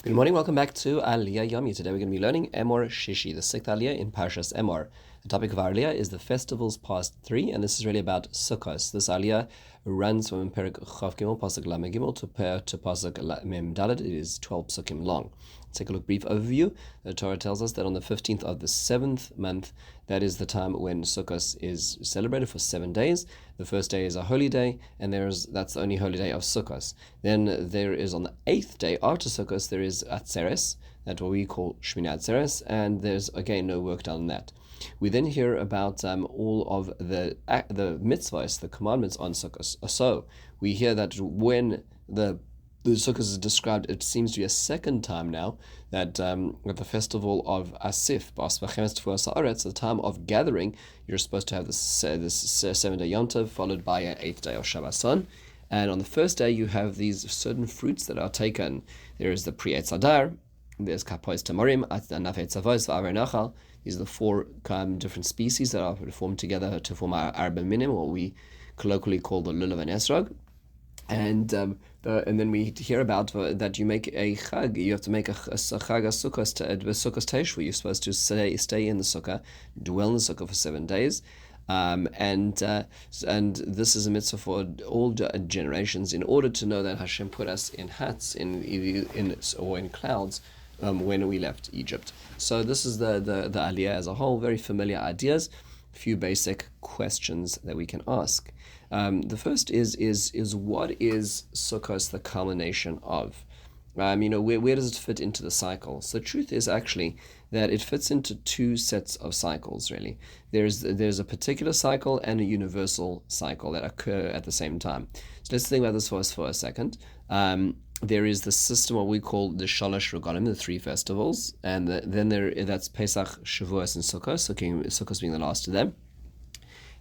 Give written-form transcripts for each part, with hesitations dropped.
Good morning, welcome back to Aliyah Yomi. Today we're going to be learning Emor Shishi, the sixth Aliyah in Parshas Emor. The topic of our Aliyah is the festivals past three, and this is really about Sukkos. This Aliyah runs from Perek Chav Gimel, Pasuk Lamed Gimel, to Pasuk Mem Dalet. It is 12 Psukim long. Let's take a look, brief overview. The Torah tells us that on the 15th of the 7th month, that is the time when Sukkos is celebrated for 7 days. The first day is a holy day, and that's the only holy day of Sukkos. Then there is on the 8th day after Sukkos, there is Atzeres, that's what we call Shmini Atzeres, and there's again no work done on that. We then hear about all of the mitzvahs, the commandments on Sukkos. So we hear that when the Sukkot is described, it seems to be a second time now that at the festival of Asif, the time of gathering, you're supposed to have this 7-day Yom Tov followed by an 8th day of Shabbason. And on the first day, you have these certain fruits that are taken. There is the Pri Etz Hadar, there's Kapois Tamarim, Nafei Tzavos, V'Aver Nachal. These are the four different species that are formed together to form our Arba Minim, what we colloquially call the Lulav and Esrog. And then we hear about that you make a chag. You have to make a chag a sukkos teshvu. You're supposed to stay in the sukkah, dwell in the sukkah for 7 days, and this is a mitzvah for all generations, in order to know that Hashem put us in hats or in clouds when we left Egypt. So this is the aliyah as a whole. Very familiar ideas. A few basic questions that we can ask. The first is what is Sukkot the culmination of? Where does it fit into the cycle? So the truth is actually that it fits into two sets of cycles, really. There's a particular cycle and a universal cycle that occur at the same time. So let's think about this for a second. There is the system, what we call the Shalosh Regalim, the three festivals, and then that's Pesach, Shavuos, and Sukkot being the last of them.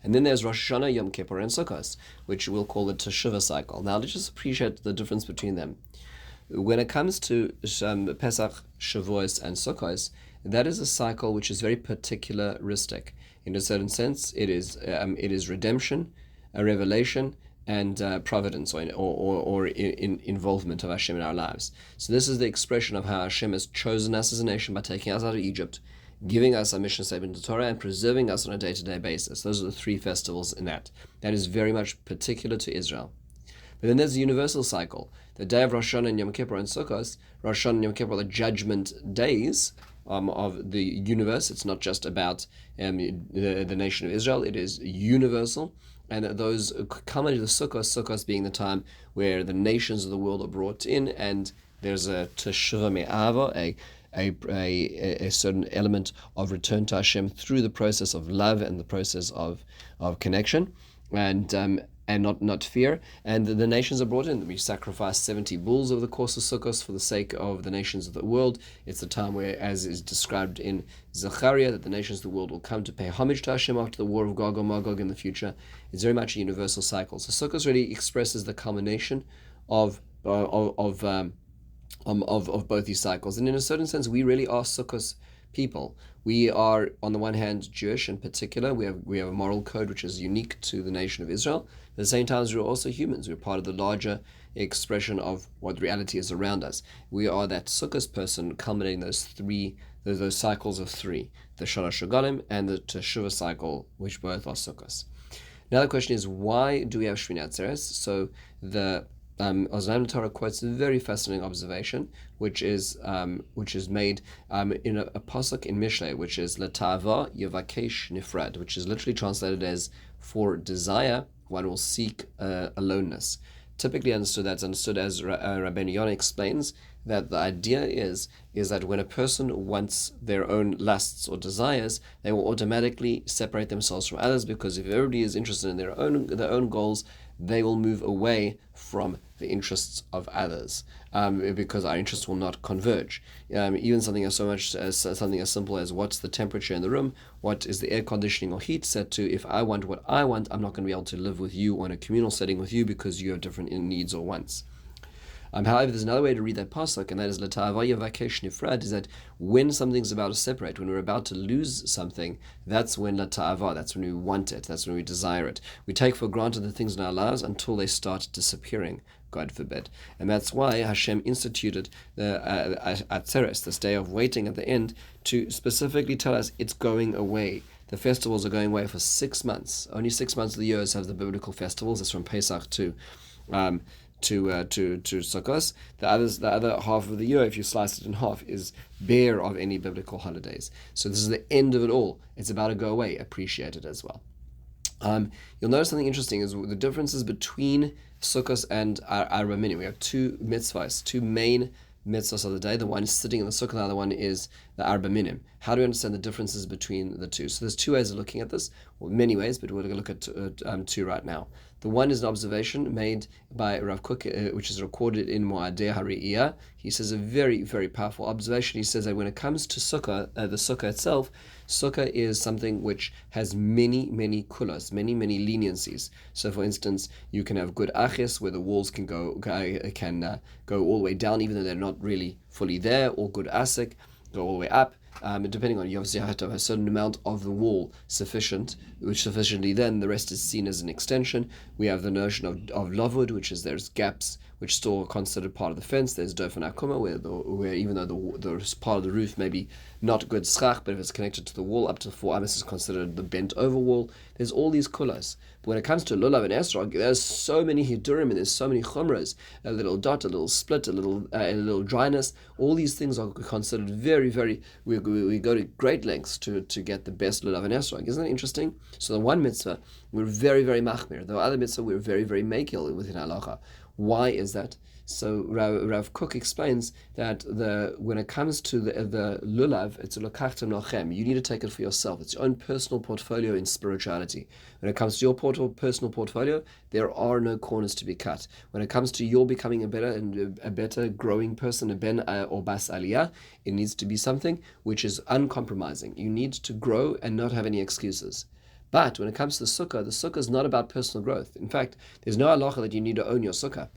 And then there's Rosh Hashanah, Yom Kippur, and Sukkot, which we'll call the Teshuvah cycle. Now, let's just appreciate the difference between them. When it comes to Pesach, Shavuos, and Sukkot, that is a cycle which is very particularistic. In a certain sense, it is redemption, a revelation, and providence, or involvement of Hashem in our lives. So this is the expression of how Hashem has chosen us as a nation by taking us out of Egypt, giving us a mission statement to Torah, and preserving us on a day-to-day basis. Those are the three festivals in that. That is very much particular to Israel. But then there's the universal cycle. The day of Rosh Hashanah and Yom Kippur and Sukkot. Rosh Hashanah and Yom Kippur are the judgment days of the universe. It's not just about the nation of Israel. It is universal. And those come into the Sukkot being the time where the nations of the world are brought in, and there's a Teshuvah Me'ava, a certain element of return to Hashem through the process of love and the process of connection, and not fear. And the nations are brought in. We sacrifice 70 bulls over the course of Sukkot for the sake of the nations of the world. It's the time where, as is described in Zechariah, that the nations of the world will come to pay homage to Hashem after the war of Gog and Magog in the future. It's very much a universal cycle. So Sukkot really expresses the culmination of both these cycles. And in a certain sense, we really are Sukkot people. We are, on the one hand, Jewish in particular. We have a moral code which is unique to the nation of Israel. At the same time, we're also humans. We're part of the larger expression of what reality is around us. We are that Sukkot person culminating those cycles of three, the Shalosh Regalim and the Teshuvah cycle, which both are Sukkot. Now the question is, why do we have Shmini Atzeres? So the Oznaim Torah quotes a very fascinating observation, which is made in a pasuk in Mishlei, which is L'ta'ava Yevakesh Nifrad, which is literally translated as for desire one will seek aloneness. Typically understood as Rabbeinu Yonah explains, that the idea is that when a person wants their own lusts or desires, they will automatically separate themselves from others, because if everybody is interested in their own goals, they will move away from the interests of others, because our interests will not converge. Even something as simple as what's the temperature in the room, what is the air conditioning or heat set to. If I want what I want, I'm not going to be able to live with you or in a communal setting with you, because you have different needs or wants. However, there's another way to read that pasuk, and that is L'ta'avaya vakesh nifrad, is that when something's about to separate, when we're about to lose something, that's when L'ta'ava, that's when we want it, that's when we desire it. We take for granted the things in our lives until they start disappearing, God forbid. And that's why Hashem instituted the Atzeres, this day of waiting at the end, to specifically tell us it's going away. The festivals are going away for 6 months. Only 6 months of the year have the biblical festivals. It's from Pesach to Sukkot. The other half of the year, if you slice it in half, is bare of any biblical holidays. So this is the end of it all. It's about to go away. Appreciate it as well. You'll notice something interesting is the differences between Sukkot and Arba Minim. We have two mitzvahs, two main mitzvahs of the day. The one is sitting in the sukkah, the other one is the Arba Minim. How do we understand the differences between the two? So there's two ways of looking at this, well, many ways, but we're going to look at two right now. The one is an observation made by Rav Kook, which is recorded in Moadeh HaRe'iyah. He says a very, very powerful observation. He says that when it comes to sukkah, the sukkah itself, sukkah is something which has many, many kulas, many, many leniencies. So, for instance, you can have good aches, where the walls can go all the way down, even though they're not really fully there, or good asik, go all the way up. Depending on, you obviously have to have a certain amount of the wall sufficient, which sufficiently then the rest is seen as an extension. We have the notion of lavud, which is there's gaps which still are considered part of the fence. There's dofen akuma, where even though the part of the roof may be not good schach, but if it's connected to the wall up to 4 amas is considered the bent over wall. There's all these kulas. But when it comes to lulav and esrog, there's so many hidurim and there's so many chumras, a little dot, a little split, a little dryness. All these things are considered very, very, we go to great lengths to get the best lulav and esrog. Isn't that interesting? So the one mitzvah, we're very, very machmir. The other mitzvah, we're very, very mekil within halacha. Why is that? So Rav Kook explains that when it comes to the lulav, it's a lokachtem lochem. You need to take it for yourself. It's your own personal portfolio in spirituality. When it comes to your personal portfolio, there are no corners to be cut. When it comes to your becoming a better growing person, a ben or bas aliyah, it needs to be something which is uncompromising. You need to grow and not have any excuses. But when it comes to the sukkah is not about personal growth. In fact, there's no halacha that you need to own your sukkah.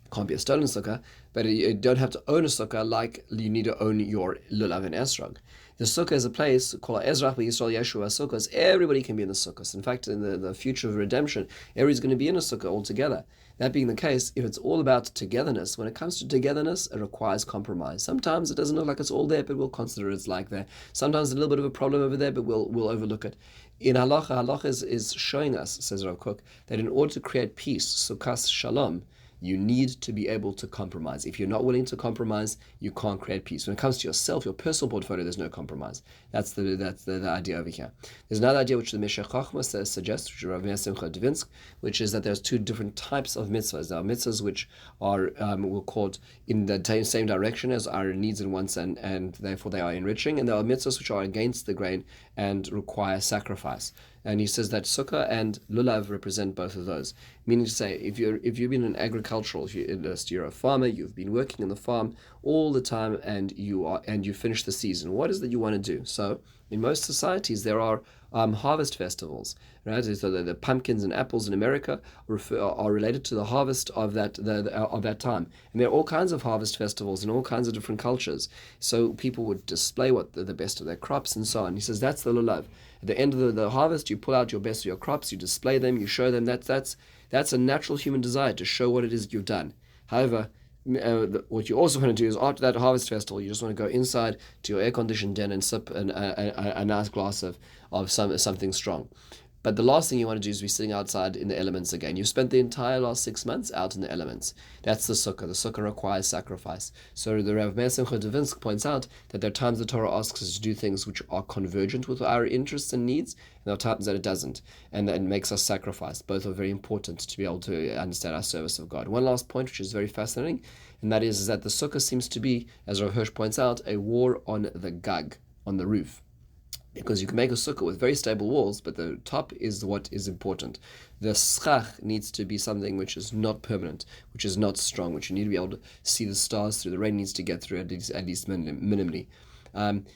It can't be a stolen sukkah, but you don't have to own a sukkah like you need to own your lulav and esrog. The sukkah is a place called Ezrach Yisrael Yeshua Sukkahs. Everybody can be in the sukkahs. In fact, in the future of redemption, everybody's going to be in a sukkah altogether. That being the case, if it's all about togetherness, when it comes to togetherness, it requires compromise. Sometimes it doesn't look like it's all there, but we'll consider it's like there. Sometimes a little bit of a problem over there, but we'll overlook it. In halacha is showing us, says Rav Kook, that in order to create peace, sukkahs shalom, you need to be able to compromise. If you're not willing to compromise, you can't create peace. When it comes to yourself, your personal portfolio, there's no compromise. That's the idea over here. There's another idea which the Meshech Chochmah suggests, which is Rav Meir Simcha Dvinsk, which is that there's two different types of mitzvahs. There are mitzvahs which are we'll call it in the same direction as our needs and wants, and therefore they are enriching. And there are mitzvahs which are against the grain and require sacrifice. And he says that sukkah and lulav represent both of those. Meaning to say, if you've been an agricultural, you're a farmer, you've been working in the farm all the time, and you finish the season. What is it that you want to do? So in most societies, there are harvest festivals, right? So the pumpkins and apples in America are related to the harvest of that time, and there are all kinds of harvest festivals in all kinds of different cultures. So people would display what the best of their crops and so on. He says that's the lulav. At the end of the harvest, you pull out your best of your crops, you display them, you show them. That's a natural human desire to show what it is you've done. However, what you also want to do is after that harvest festival, you just want to go inside to your air-conditioned den and sip a nice glass of something strong. But the last thing you want to do is be sitting outside in the elements again. You've spent the entire last 6 months out in the elements. That's the sukkah. The sukkah requires sacrifice. So the Rav Meir Simcha Dvinsk points out that there are times the Torah asks us to do things which are convergent with our interests and needs, and there are times that it doesn't, and that it makes us sacrifice. Both are very important to be able to understand our service of God. One last point, which is very fascinating, and that is that the sukkah seems to be, as Rav Hirsch points out, a war on the gag, on the roof. Because you can make a sukkah with very stable walls, but the top is what is important. The schach needs to be something which is not permanent, which is not strong, which you need to be able to see the stars through. The rain needs to get through at least minimally.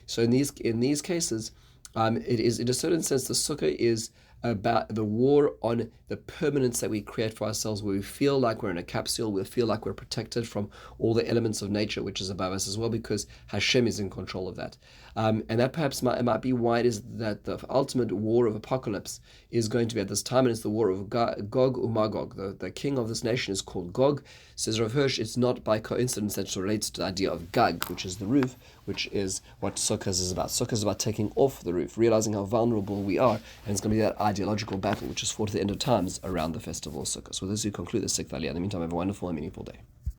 So in these cases, it is in a certain sense the sukkah is about the war on the permanence that we create for ourselves, where we feel like we're in a capsule, we feel like we're protected from all the elements of nature which is above us as well, because Hashem is in control of that. And that perhaps might be why it is that the ultimate war of apocalypse is going to be at this time, and it's the war of Gog Umagog. The king of this nation is called Gog. Says Rav Hirsch, it's not by coincidence that it relates to the idea of Gag, which is the roof, which is what Sukkot is about. Sukkot is about taking off the roof, realizing how vulnerable we are, and it's going to be that ideological battle which is fought at the end of times around the festival of Sukkot. So with this we conclude the sixth aliyah. In the meantime, have a wonderful and meaningful day.